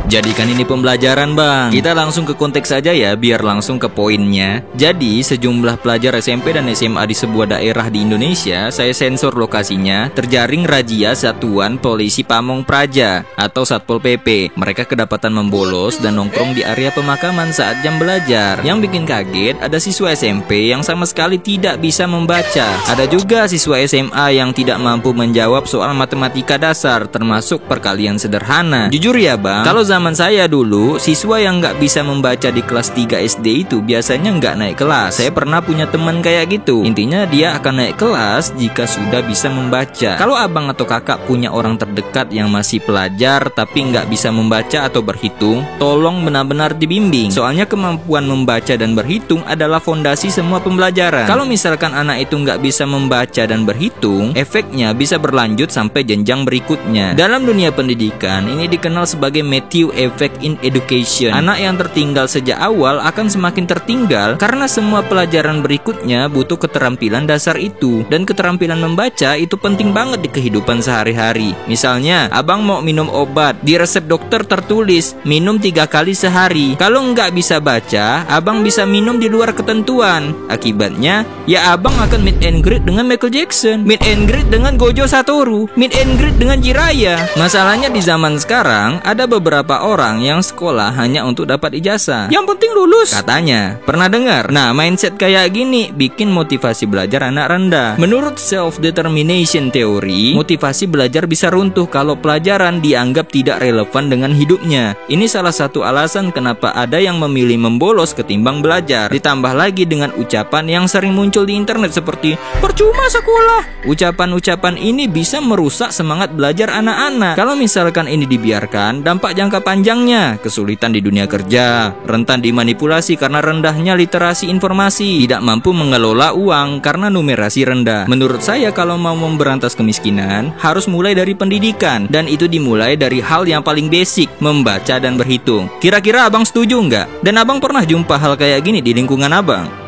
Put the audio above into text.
Jadikan ini pembelajaran bang. Kita langsung ke konteks saja ya, biar langsung ke poinnya. Jadi sejumlah pelajar SMP dan SMA di sebuah daerah di Indonesia, saya sensor lokasinya, terjaring razia Satuan Polisi Pamong Praja atau Satpol PP. Mereka kedapatan membolos dan nongkrong di area pemakaman saat jam belajar. Yang bikin kaget, ada siswa SMP yang sama sekali tidak bisa membaca. Ada juga siswa SMA yang tidak mampu menjawab soal matematika dasar, termasuk perkalian sederhana. Jujur ya bang, kalau zaman saya dulu, siswa yang nggak bisa membaca di kelas 3 SD itu biasanya nggak naik kelas. Saya pernah punya teman kayak gitu. Intinya dia akan naik kelas jika sudah bisa membaca. Kalau abang atau kakak punya orang terdekat yang masih pelajar tapi nggak bisa membaca atau berhitung, tolong benar-benar dibimbing. Soalnya kemampuan membaca dan berhitung adalah fondasi semua pembelajaran. Kalau misalkan anak itu nggak bisa membaca dan berhitung, efeknya bisa berlanjut sampai jenjang berikutnya. Dalam dunia pendidikan, ini dikenal sebagai Matthew Effect in Education. Anak yang tertinggal sejak awal akan semakin tertinggal karena semua pelajaran berikutnya butuh keterampilan dasar itu. Dan keterampilan membaca itu penting banget di kehidupan sehari-hari. Misalnya, abang mau minum obat, di resep dokter tertulis minum 3 kali sehari. Kalau nggak bisa baca, abang bisa minum di luar ketentuan. Akibatnya, ya abang akan meet and greet dengan Michael Jackson, meet and greet dengan Gojo Satoru, meet and greet dengan Jiraiya. Masalahnya di zaman sekarang, ada beberapa orang yang sekolah hanya untuk dapat ijazah. Yang penting lulus, katanya. Pernah dengar? Nah, mindset kayak gini bikin motivasi belajar anak rendah. Menurut self-determination theory, motivasi belajar bisa runtuh kalau pelajaran dianggap tidak relevan dengan hidupnya. Ini salah satu alasan kenapa ada yang memilih membolos ketimbang belajar. Ditambah lagi dengan ucapan yang sering muncul di internet seperti percuma sekolah. Ucapan-ucapan ini bisa merusak semangat belajar anak-anak. Kalau misalkan ini dibiarkan, dampak jangka panjangnya kesulitan di dunia kerja, rentan dimanipulasi karena rendahnya literasi informasi, tidak mampu mengelola uang karena numerasi rendah. Menurut saya kalau mau memberantas kemiskinan, harus mulai dari pendidikan, dan itu dimulai dari hal yang paling basic, membaca dan berhitung. Kira-kira abang setuju nggak? Dan abang pernah jumpa hal kayak gini di lingkungan abang?